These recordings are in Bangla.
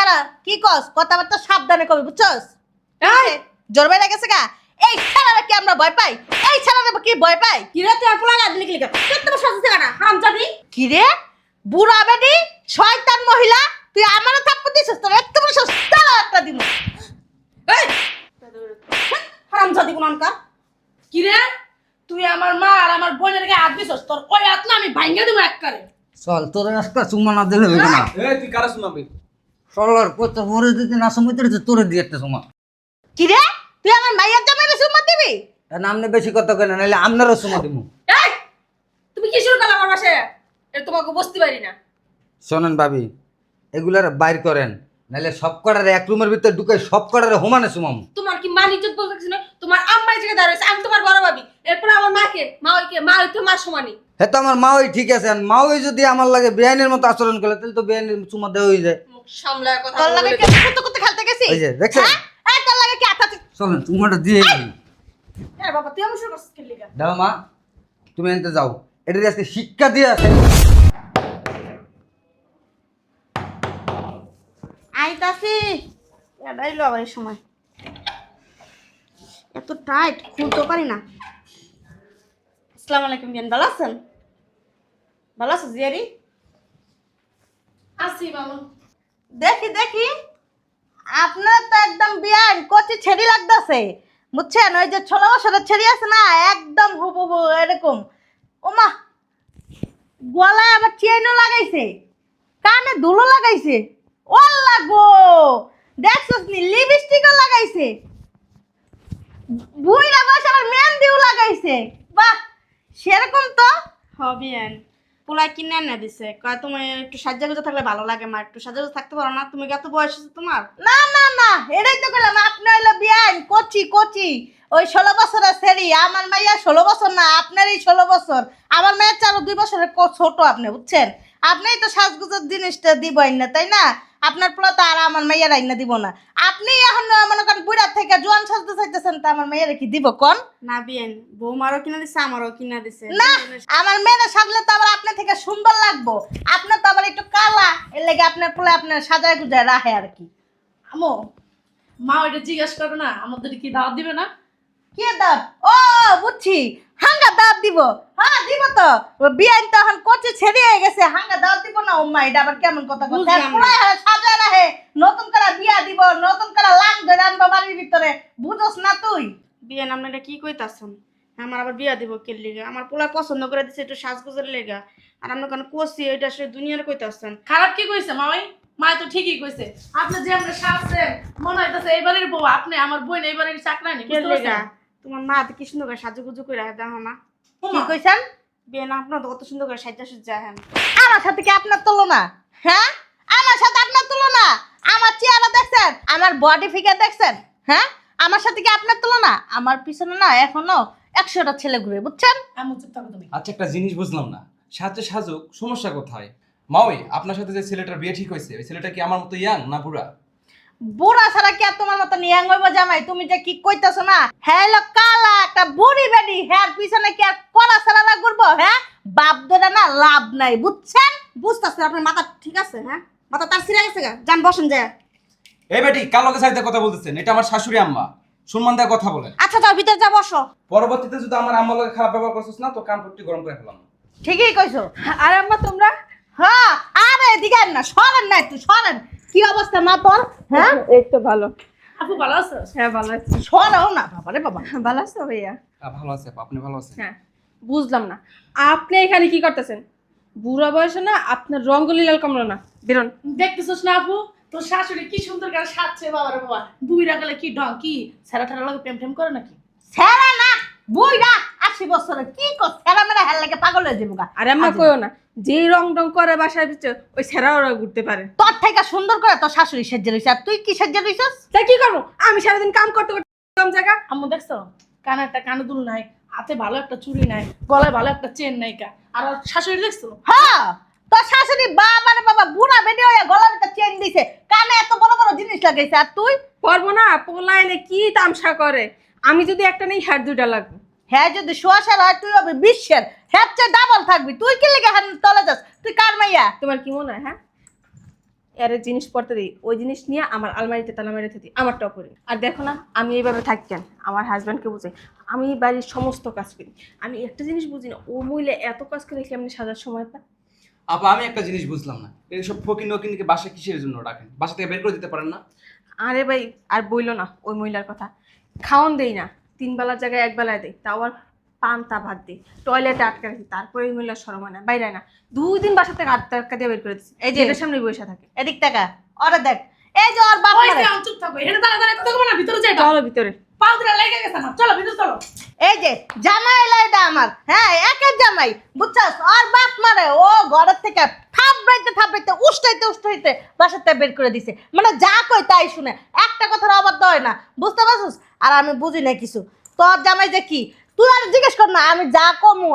খারা কি কস কথাবার্তা সাবধানে কবি বুঝছস জোর বাইরে গেছে গা এই ছাড়ারে কি আমরা ভয় পাই এই ছাড়ারে কি ভয় পাই কি রে তুই পোলা গাদ লিখলি কা কত বড় সাজছে কাটা হারামজাদি কি রে বুড়া বেডি শয়তান মহিলা তুই আমারে থাপ্পড় দিছিস তোর এত বড় সারা একটা দিমু এই হারামজাদি কোনকা কি রে তুই আমার মা আর আমার বোনের গায়ে হাত দিছস তোর ওই হাত না আমি ভাঙা দেব একবারে চল তোর একটা চুম্মা না দিলে হইবে না এই তুই কারা শুনাবি চলার পথে পরে যদি না সময় তোরে দিয়ে একটা চুম্মা কি রে তুই আমার মাইয়ার জামাইরে সুম্মা দিবি এর নামনে বেশি কথা কেন নাইলে আমনারও চুম্মা দিমু এই তুমি কি শুরু করলা আমার বাসায় এ তোমাকে বসতে পারি না শোনেন ভাবি এগুলার বাইর করেন নাইলে সব কটারে এক রুমের ভিতরে ঢুকে সব কটারে হোমানে চুমাম তোমার কি মান ইজ্জত বলতেছ না তোমার আম্মা এই জায়গায় দাঁড়াইছে আমি তোমার বড় ভাবি এরপর আমার মাকে মা হইতো মার সমানই হ্যাঁ তো আমার মা ওই ঠিক আছে আর মা ওই যদি আমার লাগে বেআইনের মতো আচরণ করে তাহলে তো বেআইনের চুমা দেওয়া হয়ে যায় মুখ সামলায় কথা তোর লাগে বলে কি কত খেলতে গেছি এই যে দেখছেন এই তোর লাগে কি আতা চলেন চুমাটা দিয়ে দিই আরে বাবা তুই আমার শুরু করছিস খেললি কেন দাও মা তুমি এনতে যাও এটা আজকে শিক্ষা দিয়ে আসে আইতাছি এটাইলো আবার এই সময় এত টাইট খুলতে পারি না আসসালামু আলাইকুম বিয়ান ভালো আছেন ভালো আছো জিয়ারি আসি মামু দেখি দেখি আপনার তো একদম বিয়ান কচি ছেড়ি লাগতেছে বুঝছেন ওই যে 16 বছরের ছেড়ি আছে না একদম হুবহু এরকম ওমা গলায় আবার চেইনও লাগাইছে কানে দুলো লাগাইছে ওল্লা গো দেখছস নি লিপস্টিকও লাগাইছে বুইরা বসে আবার মেহেন্দিও লাগাইছে বাহ সেরকম তো হবিয়ান পোলা কিনে না দিছে কয় তুমি একটু সাজ্জাগুজা থাকলে ভালো লাগে মা একটু সাজ্জাগুজা থাকতে পারো না তুমি কত বয়স আছে তোমার না না না এটাই তো বললাম আপনি হইলো বিয়ান কচি কচি ওই 16 বছরের সেরি আমার মাইয়া 16 বছর না আপনারই 16 বছর আমার মেয়ের 4-2 বছরের ছোট আপনি বুঝছেন আপনিই তো সাজগুজের জিনিসটা দিবেন না তাই না আপনার পোলা তো আর আমার মেয়ের আইনা দিব না আপনি এখন মনে করেন বুড়া থেকে জোয়ান সাজতে চাইতেছেন তা আমার মেয়ের কি দিব কোন না বিয়ান বৌমারও কিনা দিছে আমারও কিনা দিছে না আমার মেয়েরা সাজলে তো আবার আপনার থেকে সুন্দর লাগবো আপনার তো আবার একটু কালা এর লাগে আপনার পোলা আপনার সাজায় গুজায় রাখে আর কি আমো মা ওইটা জিজ্ঞেস করো না আমাদের কি দাওয়াত দিবে না কে দাব ও বুঝছি হাঙ্গা দাব দিব হ্যাঁ দিব তো বিয়ান তো এখন কোচে ছেড়ে হয়ে গেছে হাঙ্গা দাব দিব না ওম্মা এটা আবার কেমন কথা কথা বুঝলাম না। পুরা সাজায় রাখে নতুন করে বিয়া দিব নতুন করে লাং ধরে আনবো বাড়ির ভিতরে বুঝোস না তুই বিয়ান আপনারা কি কইতাছেন আমার আবার বিয়া দিব কে লিগা আমার পোলা পছন্দ করে দিছে একটু সাজগুজের লেগা আর আমরা কেন কোসি এটা আসলে দুনিয়ার কইতাছেন খারাপ কি কইছে মামাই মা তো ঠিকই কইছে আপনি যে আমরা সাজছেন মনে হইতাছে এইবারের বউ আপনি আমার বোন এইবারের চাকরানি কে লিগা তোমার মা তো কি সুন্দর করে সাজুগুজু করে দেখো না কি কইছেন বিয়ান আপনার তো কত সুন্দর করে সাজ্জা সুজ্জা হ্যাঁ আমার সাথে কি আপনার তুলনা হ্যাঁ আমার সাথে আপনার তুলনা আমার চেহারা দেখছেন আমার বডি ফিগার দেখছেন হ্যাঁ আমার সাথে কি আপনার তুলনা আমার পিছনে না এখনো 100টা ছেলে ঘুরে বুঝছেন আমু চুপ থাকো তুমি আচ্ছা একটা জিনিস বুঝলাম না সাথে সাজুক সমস্যা কোথায় মাওই আপনার সাথে যে ছেলেটার বিয়ে ঠিক হয়েছে ওই ছেলেটা কি আমার মতো ইয়াং না বুড়া বুড়া ছাড়া কি আর তোমার মতো নিয়াং হইব জামাই তুমি যে কি কইতাছো না হ্যাঁ লো কালা একটা বুড়ি বেডি হ্যাঁ পিছনে কি আর কলা ছাড়া ঘুরবো হ্যাঁ বাপ ধরে না লাভ নাই বুঝছেন বুঝতেছে আপনার মাথা ঠিক আছে হ্যাঁ মাথা তার ছিঁড়ে গেছে গা যান বসেন যায় এই বেটি কার লগে সাইতে কথা বলতেছেন এটা আমার শাশুড়ি আম্মা সম্মান দেওয়া কথা বলেন আচ্ছা যাও ভিতরে যা বসো পরবর্তীতে যদি আমার আম্মার লগে খারাপ ব্যবহার করছিস না তো কান পট্টি গরম করে ফেলাম ঠিকই কইছো আর আম্মা তোমরা হ্যাঁ আরে এদিকে আন না সরেন না একটু সরেন কি অবস্থা মা তোর হ্যাঁ এই তো ভালো। আপু ভালো আছো হ্যাঁ ভালো আছি। সরাও না বাবারে বাবা ভালো আছো ভাইয়া? ভালো আছে আপা, আপনি ভালো আছেন? হ্যাঁ বুঝলাম না আপনি এখানে কি করতেছেন? বুড়া বয়সে না আপনার রঙ্গলি লাল কমলো না, বেরোন। দেখতেছস না আপু তোর শাশুড়ি কি সুন্দর করে সাজছে বাবারে বাবা বুইরা গেলে কি ঢং কি ছেড়া ঠেড়া লাগে প্রেম প্রেম করে নাকি ছেড়া না বুইড়া 80 বছরের কি কর ছেড়া মেরা হেল লাগে পাগল হয়ে যাবো গা আরে আম্মা কইও না, যেই রং ডং করে বাসায় ভিতরে ওই ছেঁড়া ওরা ঘুরতে পারে। তোর থেকে সুন্দর করে তোর শাশুড়ি সেজে রইছে আর তুই কি সেজে রইছস তাই কি করবো আমি সারাদিন কাম করতে করতে কম জায়গা। আম্মু দেখছো কানে একটা কানে দুল নাই, হাতে ভালো একটা চুড়ি নাই, গলায় ভালো একটা চেন নাই কা আর ওর শাশুড়ি দেখছো হ্যাঁ তোর শাশুড়ি বাবারে বাবা বুড়া বেডে হয়ে গলার একটা চেন দিছে কানে এত বড় বড় জিনিস লাগাইছে আর তুই পারবো না, পোলা এনে কি তামসা করে। আমি যদি একটা নেই হ্যার দুইটা লাগবে। হ্যাঁ যদি শোয়াশার হয় তুই হবে বিশ্বের হ্যাঁ চেয়ে ডাবল থাকবি তুই কি লেগে হান তলে যাস তুই কার মাইয়া তোমার কি মনে হয়? হ্যাঁ এর জিনিস পড়তে দিই, ওই জিনিস নিয়ে আমার আলমারিতে তালা মেরে দিই, আমারটাও করি। আর দেখো না আমি এইভাবে থাকেন, আমার হাজব্যান্ডকে বুঝাই আমি বাড়ির সমস্ত কাজ করি। আমি একটা জিনিস বুঝি না, ও মহিলা এত কাজ করে কেমনি সাজার সময় পায়। আপা আমি একটা জিনিস বুঝলাম না, এইসব ফকির নকিনকে বাসা কিসের জন্য রাখেন? বাসা থেকে বের করে দিতে পারেন না? আরে ভাই আর বইলো না ওই মহিলার কথা, খাওয়ান দেই না, 3 বেলার জায়গায় 1 বেলায় দেয়, তাও আর পান্তা ভাত দিই, টয়লেটে আটকে রাখি, তারপরে এই মহিলার সরম হয় না, বাইরে না 2 দিন বাসা থেকে আটকা দিয়ে বের করে দিচ্ছি। এই যে এটার সামনে বসে থাকে। এদিক টাকা ওরে দেখ, এই যে ওর বাপ ওই মারে। যে আমি চুপ থাকো, এখানে দাঁড়া দাঁড়া কথা বলবো না, ভিতরে যাই চলো ভিতরে। পাও দিলা লেগে গেছে আমার, চলো ভিতরে চলো। এই যে জামাই এলো এটা আমার, হ্যাঁ একের জামাই বুঝছস, ওর বাপ মারে ও ঘরের থেকে থাপড়াইতে উষ্টাইতে বাসাতে বের করে দিছে, মানে যা কই তাই শুনে, একটা কথার অবাধ্য হয় না, বুঝতে পারছিস? আর আমি বুঝি না কিছু, তোর জামাই যে কি তুই আর জিজ্ঞেস কর না, আমি যা কমু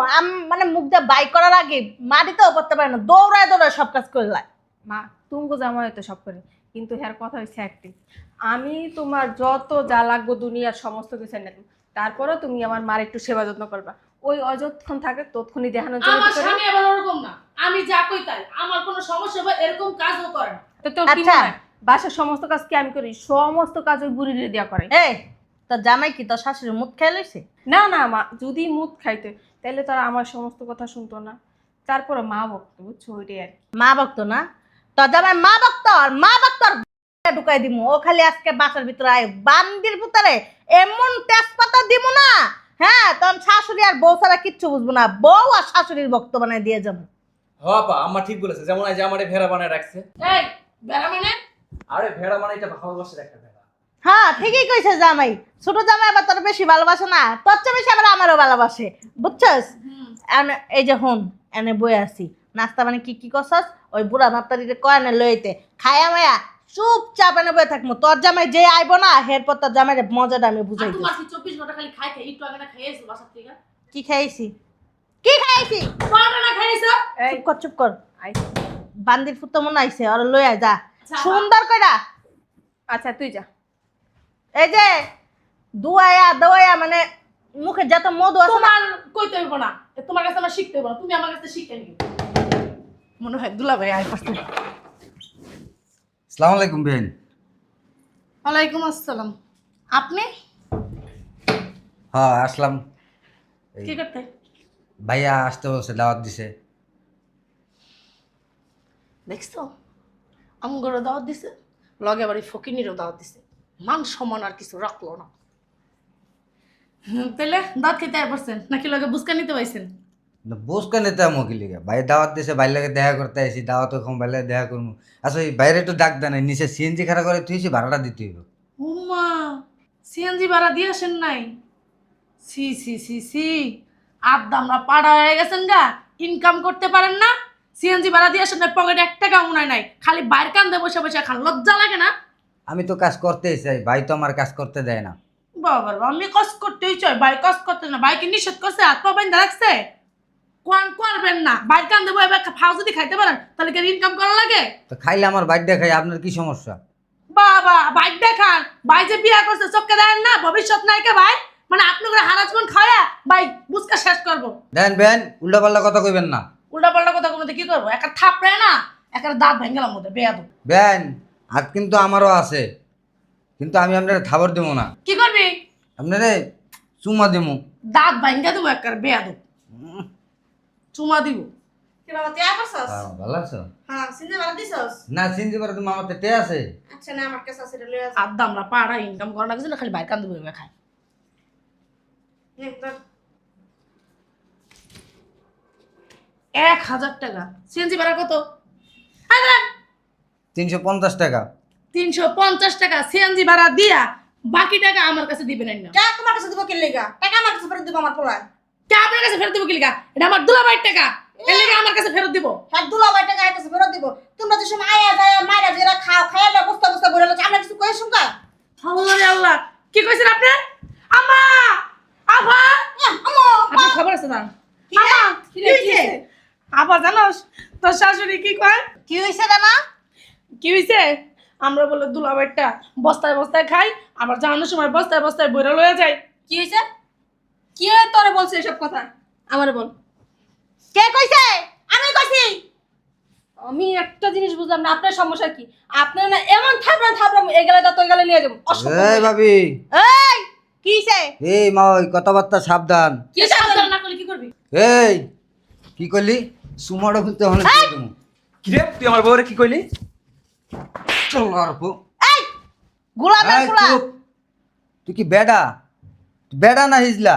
মানে মুখ দিয়ে বাই করার আগে মাটিতেও পড়তে পারে না, দৌড়ায় সব কাজ করে লাই। মা তুমি জামাই তো সব করে, কিন্তু হ্যার কথা হচ্ছে একটাই, আমি তোমার যত যা লাগবো দুনিয়ার সমস্ত কিছু এনে দেব, তারপরেও তুমি আমার মার একটু সেবা যত্ন করবা। ওই অযত্ন থাকে তৎক্ষণই দেখানোর জন্য আমার কি করে? স্বামী আবার ওরকম না, আমি যা কই তাই, আমার কোনো সমস্যা বা এরকম কাজও করে না। তো তোর কি আচ্ছা। মনে হয় বাসার সমস্ত কাজ কি আমি করি? সমস্ত কাজ ওই বুড়ি দেওয়া করে। এই তোর জামাই কি তোর শাশুড়ির মুখ খেয়ে লইছে? না না মা, যদি মুদ খাইতে তাহলে তারা আমার সমস্ত কথা শুনতো না, তারপরে মা বকতো, বুঝছো, ওইটাই আর কি। মা বকতো না, তোর জামাই মা বকতো, আর মা বকতো আর ঢুকাই দিমু। ও খালি আজকে বাসার ভিতরে আয় বান্দির পুতারে এমন তেজপাতা দিমু না, হ্যাঁ তখন শাশুড়ি আর বউ ছাড়া কিচ্ছু বুঝবো না, বউ আর শাশুড়ির বক্ত বানায় দিয়ে যাবো। হ আপা আম্মা ঠিক বলেছে, যেমন এই যে আমারে ভেড়া বানায় রাখছে। এই বেড়া মানে আরে ভেড়া মানে এটা ভালোবাসার একটা ভেড়া। হ্যাঁ ঠিকই কইছে জামাই, ছোট জামাই আবার তোর বেশি ভালোবাসে না, তোর চেয়ে বেশি আবার আমারও ভালোবাসে, বুঝছস? এই যে হন এনে বই আছি, নাস্তা মানে কি কি করছস, ওই বুড়া মাত্তারিতে কয়নে লইতে খায়া মায়া চুপচাপ এনে বয়ে থাকবো, তোর জামাই যে আইবো না এরপর তোর জামাইয়ের মজাটা আমি বুঝাই আর তোমার কি 24 ঘন্টা খালি খাই খাই, একটু আগে না খাইয়েছো বাসা থেকে? কি খাইছি কি খাইছি? পরোটা না খাইয়েছো? এই চুপ কর আই, বান্দির ফুটো মনে আইছে, আর লই আয় যা আচ্ছা। সুন্দর কইরা। আচ্ছা তুই যা। এই যে দোয়া মানে মুখে যত মধু আছে না, তোমার কইতে হইব না, তোমার কাছে আমার শিখতে হইব না, তুমি আমার কাছে শিখতে নিও। মনে হয় দুলা ভাই আই পারছে। আসসালামু আলাইকুম বেন। ওয়ালাইকুম আসসালাম। আপনি হ্যাঁ আসলাম, এই কি করতে? ভাইয়া আসতে বলছে, দাওয়াত দিছে। দেখছো আমগরও দাওয়াত দিছে, লগে বাড়ি ফকিনিরও দাওয়াত দিছে, মান সম্মান আর কিছু রাখলো না। তাহলে দাঁত খেতে পারছেন নাকি লগে বুসকা নিতে পাইছেন? বসকা নিতে আমো কি লিগা, ভাই দাওয়াত দিছে, ভাই লাগে দেখা করতে আইছি, দাওয়াত কম ভাই লাগে দেখা করবো। আচ্ছা এই বাইরে একটু ডাক দেন, নিচে সিএনজি খাড়া করে তুইছি, ভাড়াটা দিতে হইব। উমা সিএনজি ভাড়া দিয়ে আসেন নাই? সি সি সি সি আদামরা পাড়া হয়ে গেছেন গা, ইনকাম করতে পারেন না, সিএনজি ভাড়া দিয়ে আসেন না, পকেটে 1 টাকা মনে নাই, খালি বাইর কান্দে বসে বসে খান, লজ্জা লাগে না? আমি তো কাজ করতেই চাই, ভাই তো আমার কাজ করতে দেয় না। বাবার আমি কাজ করতেই চাই, ভাই কাজ করতে না, ভাইকে নিষেধ করছে, হাত পা বাইন্ধা রাখছে, কোন করবেন না, বাইর কান্দে বসে ফাও যদি খাইতে পারেন তাহলে কি ইনকাম করা লাগে? তো খাইলে আমার বাইর দেখাই, আপনার কি সমস্যা? বাবা বাইক দেখান, ভাই যে বিয়া করছে চোখে দেন না, ভবিষ্যৎ নাই কে ভাই, মানে আপনি করে হারাজমন খাওয়া ভাই বুঝকা শেষ করবো। দেন বেন, উল্টা পাল্টা কথা কইবেন না। উল্টা পাল্টা কথা কোনো কি করবো, একটা থাপড়ে না একটা দাঁত ভেঙ্গেলাম মধ্যে বেয়াদব। বেন হাত কিন্তু আমারও আছে, কিন্তু আমি আপনার থাবর দেবো না, কি করবি? আপনারে চুমা দেবো। দাঁত ভেঙ্গে দেবো একটা বেয়াদব, চুমা দিব। কি বাবা তুই আইছস? ভালো আছো? হ্যাঁ সিনজে বাড়া দিছস? না সিনজি পারে তুমি আমার তে আছে। আচ্ছা না আমার কাছে আছে রে লই আস। আড্ডা আমরা পাড়া ইনকাম করা লাগছে না, খালি বাইর কান দেবো খায়। নে ধর। 1000 টাকা সিএনজি ভাড়া কত? আয় দাঁড়ান। 350 টাকা। 350 টাকা সিএনজি ভাড়া দিয়া বাকি টাকা আমার কাছে দিবেন না। কে তোমার কাছে দিব কি লাগা? টাকা আমার কাছে ফেরত দিব আমার পোলায়। কে আপনার কাছে ফেরত দিব কি লিগা? এটা আমার দুলাভাইয়ের টাকা, এর লাগা আমার কাছে ফেরত দিব। হ্যাঁ দুলাভাই টাকা আইতাছে ফেরত দিব। তোমরা যে সময় আয়া যায় মাইরা যেরা খাও খাইয়া না বস্তা বস্তা বইরা লছ আমরা কিছু কই শুনকা? আল্লাহ রে আল্লাহ, কি কইছেন আপনি? আম্মা আফা আমো আপনার খবর আছে না? কি রে? কি হইছে? আফা জানোস তোর শাশুড়ি কি কয়? কি হয়েছে রানা? কি হইছে? আমরা বলে দুলাভাইটা বস্তায় বস্তায় খাই, আবার জানানোর সময় বস্তায় বস্তায় বইরা লয়ে যায়। কি হইছে? কি হই তোরে বলছিস এসব কথা? আমারে বল। কে কইছে? আমি কইছি। আমি একটা জিনিস বুঝলাম না, আপনার সমস্যা কি? আপনার না এমন থাপড়া থাপড়া এগুলা যত এগুলা নিয়ে যাবো এই ভাবি, এই কিছে এই মা ওই কথাবার্তা সাবধান। কি সাবধান না করলে কি করবি? এই কি করলি? সুমাড়ো খুলতে হলে তুমি কি রে তুই আমার বউরে কি কইলি? চল আর পো। এই গোলামের এই গোলা চুপ। তুই কি বেডা? তুই বেডা না হিজলা?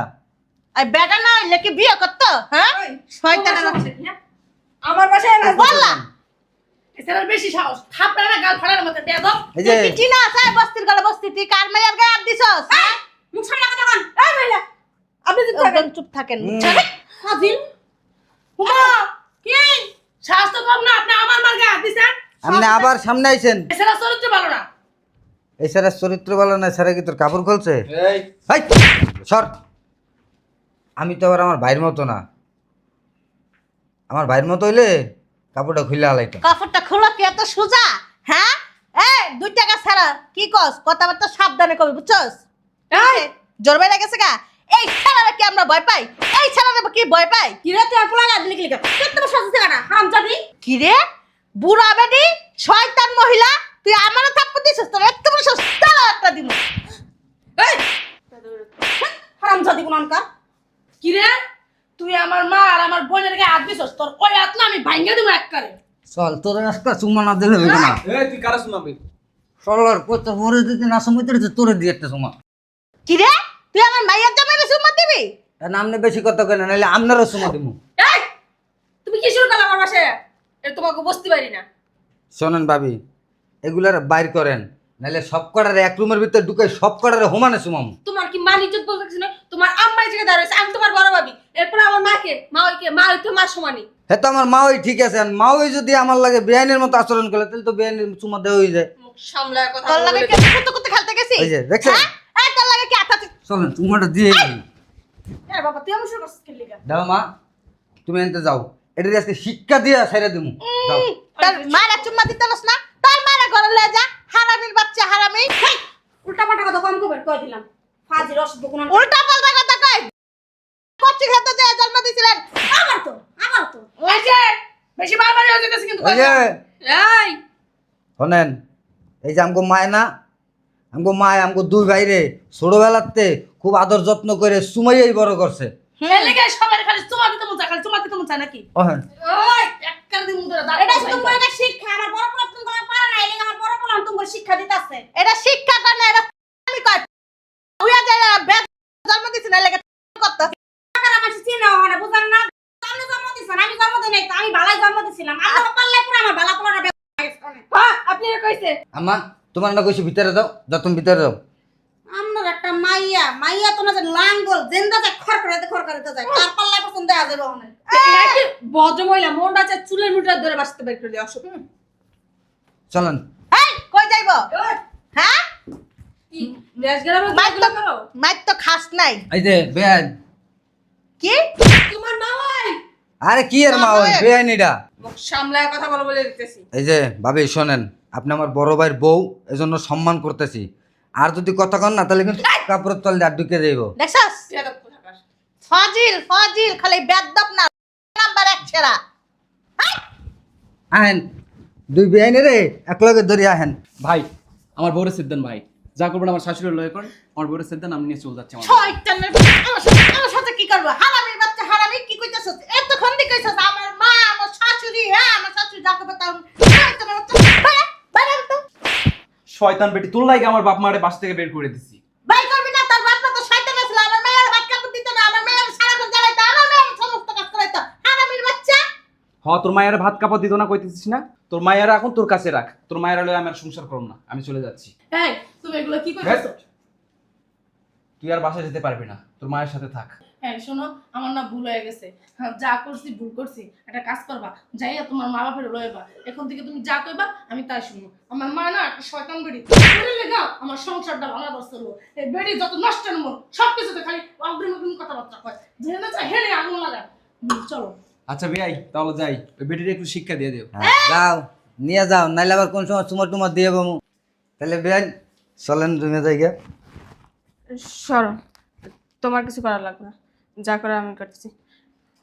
এই বেটা না হইলে কি বিয়ে করতো হ্যাঁ শয়তানের বাচ্চা। আমার বাসায় না বললা এছাড়া বেশি সাহস থাপড়া না গাল ফাড়ার মতো দেয়া দাও। এই যে তুই কি চিনা আছে বস্তির গলে বস্তি তুই কার মাইয়ার গায়ে হাত দিছস হ্যাঁ? মুখ সামনে কথা কন। এই মহিলা, আপনি চুপ থাকেন। একদম চুপ থাকেন বুঝছেন? ফাজিল হুমা কি সাহস তো কম না, আপনি আমার মার গায়ে হাত দিছেন। আপনি আবার সামনে আইছেন। এছাড়া চরিত্র ভালো না। এই স্যারের চরিত্র ভালো না, স্যারে কি তোর কাপড় খুলছে? এই হাই সর। আমি তো আবার আমার ভাইয়ের মতো না। আমার ভাইয়ের মতো হইলে কাপড়টা খুলে আলাইতো। কাপড়টা খোলা কি এত সোজা হ্যাঁ? এই 2 টাকা ছাড়া কি কস কথাবার্তা সাবধানে কবি বুঝছস? এই জোর বাইরে গেছে গা। এই ছাড়ারে কি আমরা ভয় পাই? এই ছাড়ারে কি ভয় পাই? কি রে তুই আর পোলা গায়ে দিলি কি লিখা? কত বড় সাজছে কাটা হারামজাদি। কি রে বুড়া বেডি শয়তান মহিলা তুই আমারে থাপ্পড় দিছস তোর এত বড় সস্তা একটা দিমু। এই হারামজাদি কোনকার। কি রে তুই আমার মা আর আমার বোনের গায়ে হাত দিছস, তোর ওই হাত না আমি ভাঙ্গা দিব একবারে। চল তোর একটা চুম্মা না দিলে হইবে না। এই তুই কারা শুনাবি? চল আর কত বড় দিদি না সময় তোরে দিয়ে একটা চুম্মা। কি রে তুই আমার মাইয়ার জামাইরে চুম্মা দিবি? নামনে বেশি কথা কেন, নাহলে আপনারও চুম্মা দিমু। এই তুমি কি শুরু করলে আমার বাসায়? এটা তোমাকে বসতে পারি না। শোনেন ভাবি, এগুলার বাইর করেন, নাহলে সব কটারে এক রুমের ভিতরে ঢুকে সব কটারে হোমানে চুমামু। তোমার কি মান ইজ্জত বলতেছি না? তোমার আম্মাই জায়গায় দাঁড়াইছে, আমি তোমার বড় ভাবি। এরপর আমার মাকে, মা ওইকে, মা ওই তো মার সমানই। হ্যাঁ তো আমার মা ওই ঠিক আছে, আর মা ওই যদি আমার লাগে বেআইনের মতো আচরণ করে তাহলে তো বেআইনের চুমা দেওয়া হয়ে যায়। মুখ সামলায় কথা তোর লাগে বলে। কি কত কত খেলতে গেছি? এই যে দেখছেন, হ্যাঁ? এই তোর লাগে কি আতা চলেন চুমাটা দিয়ে দিই। আরে বাবা তুই আমার শুরু করছিস কি লিখা? দাও মা, তুমি এনতে যাও, এটার আজকে শিক্ষা দিয়ে ছেড়ে দিমু। যাও। তোর মায়ের চুম্মা দিতে পারস না? তোর মায়ের ঘরে লয়ে যা হারামির বাচ্চা হারামি। উল্টা পাল্টা কথা কম কবে কই দিলাম। ফাজিল অসভ্য কোন। উল্টা পাল্টা কথা কই। কচি খেতে যে জন্ম দিছিলেন আমার তো। ওই যে বেশি বারবার হয়ে যেতেছে কিন্তু। এই যে এই শোনেন, এই যে আমগো মায় না, আমগো মায় আমগো দুই ভাইরে ছোটবেলাতে খুব আদর যত্ন করে সুমাইয়াই বড় করছে। এর লেগে সবার খালি চুমা দিতে মন চায়, খালি চুমা দিতে মন চায় নাকি? ওহেন ওই একবার দিন ধরে এটা শুধু তোমার একটা শিক্ষা আমার বড় পোলা তুমি তোমার পারে না এলিগা আমার বড় পোলা তোমার শিক্ষা দিতাছে। এটা শিক্ষা কর না, এটা আমি কই উইয়া যে বেদ জন্ম দিছি না লাগে কত টাকার আমার চিনা হয় না বুঝান না। আমি জন্ম দিছেন আমি জন্ম দেই নাই তো আমি ভালাই জন্ম দিছিলাম। আমি পারলে পুরো আমার ভালা পোলাটা হ্যাঁ আপনি এর কইছে। আমা তোমার না কইছি ভিতরে যাও, যা তুমি ভিতরে যাও। আমার একটা মাইয়া তো না যে লাঙ্গল জেন্দা যায় খর করে যায় তার পাল্লা পছন্দ দেয়া যাবে ওখানে। ভদ্র মহিলা মনটা চায় চুলের মুঠা ধরে বাঁচতে বের করে দিয়ে অসুখ। চলেন। এই কই যাইবো হ্যাঁ? কি দেশ গেলাম মাইর তো মাইর তো খাস নাই এই যে বেআইন। কি? তোমার মা হয়। আরে কি এর মা ওই বেআইনিটা? মুখ সামলায় কথা বলে বলে দিতেছি। এই যে ভাবি শোনেন, আপনি আমার বড় ভাইয়ের বউ, এজন্য সম্মান করতেছি। আর যদি কথা কন না তাহলে কিন্তু কাপড়ের তল দিয়ে আর ঢুকে যাইব। দেখছস বেয়াদব কোথাকার। ফাজিল খালি বেদব না নাম্বার 1 ছেড়া। আহেন দুই বেআইনে রে একলগে ধরে আহেন। ভাই আমার বউরে সিদ্ধান ভাই, যা করবেন আমার শাশুড়ির লয় করেন, আমার বউরে সিদ্ধান আমি নিয়ে চলে যাচ্ছি আমার বাড়ি। শয়তানের আমার সাথে কি করব? হারামির বাচ্চা হারামি কি কইতাছস? এতক্ষণ দি কইছস আমার মা আমার শাশুড়ি হ্যাঁ আমার শাশুড়ি যাকে বলতাম শয়তানের বাচ্চা বাইরে তো শয়তান বেটি তোর লাগে আমার বাপ মারে বাস থেকে বের করে দিছি। বাই করবি না তোর বাপ তো শয়তান আছিল আমার মেয়ের ভাত কাপড় দিত না আমার মেয়ের সারাক্ষণ জ্বালাইতো আমার মেয়ের সমস্ত কাজ করাইতো হারামির বাচ্চা। তোর মায়ের ভাত কাপড় দিত না কইতেছিস না? তোর মায়ের এখন তোর কাছে রাখ, তোর মায়ের লয় আমি আর সংসার করব না, আমি চলে যাচ্ছি। এই তুমি এগুলো কি কইতাছো? তুই আর বাসায় যেতে পারবি না, তোর মায়ের সাথে থাক। হ্যাঁ শোনো, আমার না ভুল হয়ে গেছে। হ্যাঁ, যা করছি ভুল করছি, একটা কাজ করবা, যাইয়া তোমার মা বাপের লইবা। এখন থেকে তুমি যা কইবা আমি তাই শুনবো। আমার মা না একটা শয়তান বেড়ি লেগা আমার সংসারটা ভালো বসলো। এই বেড়ি যত নষ্ট নম সবকিছুতে খালি অগ্রিম কথাবার্তা কয়, যেখানে চাই হেনে আগুন লাগায়। চলো আচ্ছা ভাই তাহলে যাই, ওই বেটির একটু শিক্ষা দিয়ে দিও। যাও নিয়ে যাও, নাইলে আবার কোন সময় চুমা টুমা দিয়ে বমু। তাহলে বেআইন চলেন রুমে যাই গে। সরো, তোমার কিছু করা লাগবে না, যা করে আমি করতেছি।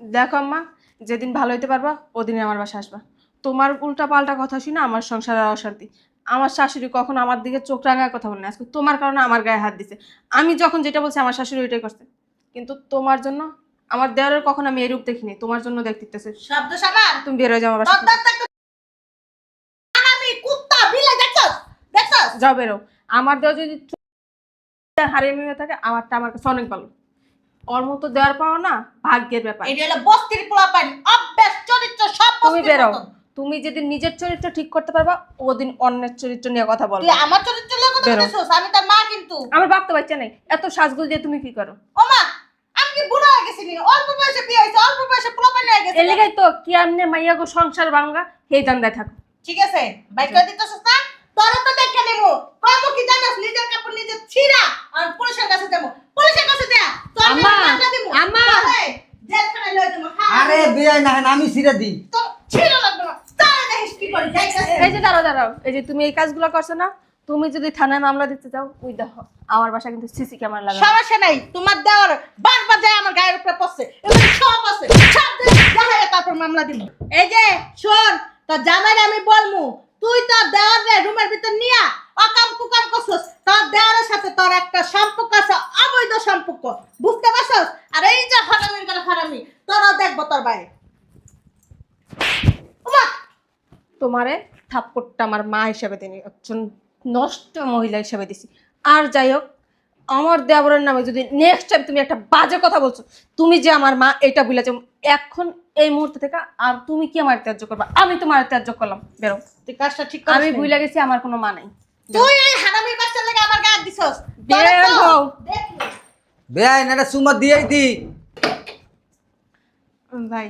দেখো আম্মা, যেদিন ভালো হইতে পারবা ওদিনই আমার বাসায় আসবা। তোমার উল্টা পাল্টা কথা শুনে আমার সংসারের অশান্তি। আমার শাশুড়ি কখনো আমার দিকে চোখ রাঙায় কথা বলে না, আজকে তোমার কারণে আমার গায়ে হাত দিছে। আমি যখন যেটা বলছি আমার শাশুড়ি ওইটাই করছে, কিন্তু তোমার জন্য আমার দেওয়ারের কখনো আমি এরূপ দেখিনি, তোমার জন্য দেখতেছে। শব্দ সামান তুমি বের হয়ে যাও আমার বাসা থেকে। দরদার থাকতে আমি কুত্তা বিলে দেখছস দেখছস যাও বেরো। আমার দেওয়া যদি হারিয়ে হয়ে থাকে, আমারটা আমার কাছে অনেক ভালো। ওর মতো দেওয়ার পাও না ভাগ্যের ব্যাপার। এটা হলো বস্তির পোলাপান, অভ্যাস চরিত্র সব তুমি বস্তির বেরো। মতন। তুমি যেদিন নিজের চরিত্র ঠিক করতে পারবা, ওদিন অন্যের চরিত্র নিয়ে কথা বলবো। তুই আমার চরিত্র নিয়ে কথা বেরো। বলছিস, আমি তার মা কিন্তু। আমার বাপ তো বাচ্চা নেই, এত সাজগুল দিয়ে তুমি কি করো? ও মা, আমি কি বুড়া হয়ে গেছি নি? অল্প বয়সে বিয়ে হয়েছে, অল্প বয়সে পোলাপান হয়ে গেছে। এর লেগাই তো কি আমনে মাইয়া গো সংসার ভাঙ্গা সেই দান্দায় থাকো। ঠিক আছে, বাইকটা দিতেছস না? তোরা তো দেখে নিমু। কম কি জানাস, নিজের কাপড় নিজে ছিঁড়া আর পুলিশের কাছে দেবো। পুলিশের কাছে যা। তোর আম্মা, মামলা দিমু। আম্মা। তোরে জেলখানায় লয়ে দেবো। হ্যাঁ। আরে বিয়াই না আমি ছিঁড়ে দিই। তো ছিঁড়া লাগবে না। তাহলে দেখিস কি করে যাইতাছে। এই যে দাঁড়াও দাঁড়াও, এই যে তুমি এই কাজগুলো করছো না, তুমি যদি থানায় মামলা দিতে যাও, ওই দেখো আমার বাসা কিন্তু সিসি ক্যামেরা লাগানো। সমস্যা নাই, তোমার দেওয়ার বারবার যায় আমার গায়ের উপরে পড়ছে, এগুলো সব আছে, সব দেখায় তারপর মামলা দিব। এই যে শোন, তোর জামাইরে আমি বলমু, তুই তোর দেওয়ারে রুমের ভিতর নিয়া অকাম কুকাম করছস। তোর দেওয়ারের সাথে তোর একটা সম্পর্ক আছে, অবৈধ সম্পর্ক, বুঝতে পারছস? আর এই যে হারামির করে হারামি, তোরাও দেখবো তোর বাইরে। ওমা, তোমারে থাপ্পড়টা আমার মা হিসেবে দিনি, একজন নষ্ট মহিলা হিসেবে দিছি। আর যাই হোক, আমার দেবরের নামে যদি নেক্সট টাইম তুমি একটা বাজে কথা বলছো, তুমি যে আমার মা এটা ভুলে যাও এখন এই মুহূর্তে থেকে। আর তুমি কি আমার ত্যায্য করবা? আমি তোমার ত্যায্য করলাম, বেরো। তুই কাজটা ঠিক আমি করিস নাই। ভুলে গেছি, আমার কোনো মা নাই। তুই এই হারামির বাচ্চার লাগে আমার গায়ে দিছস। বের তোরা তো হও। দেখলি। বেয়াই না সুমা দিয়েই দি। ভাই,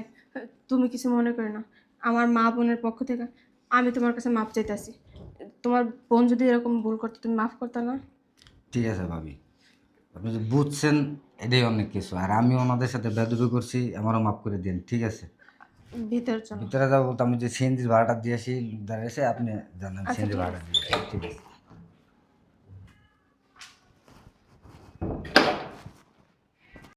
তুমি কিছু মনে করো না, আমার মা বোনের পক্ষ থেকে আমি তোমার কাছে মাপ চাইতেছি। তোমার বোন যদি এরকম ভুল করতো, তুমি মাফ করতে না? ঠিক আছে ভাবি, আপনি যে বুঝছেন এটাই অনেক কিছু। আর আমি ওনাদের সাথে বেদবি করছি, আমারও মাফ করে দিন। ঠিক আছে, ভিতরে চলো। ভিতরে যাবো। তো আমি যে সিএনজির ভাড়াটা দিয়ে আসি, দাঁড়িয়েছে আপনি জানেন সিএনজি ভাড়াটা দিয়ে আসি। ঠিক আছে।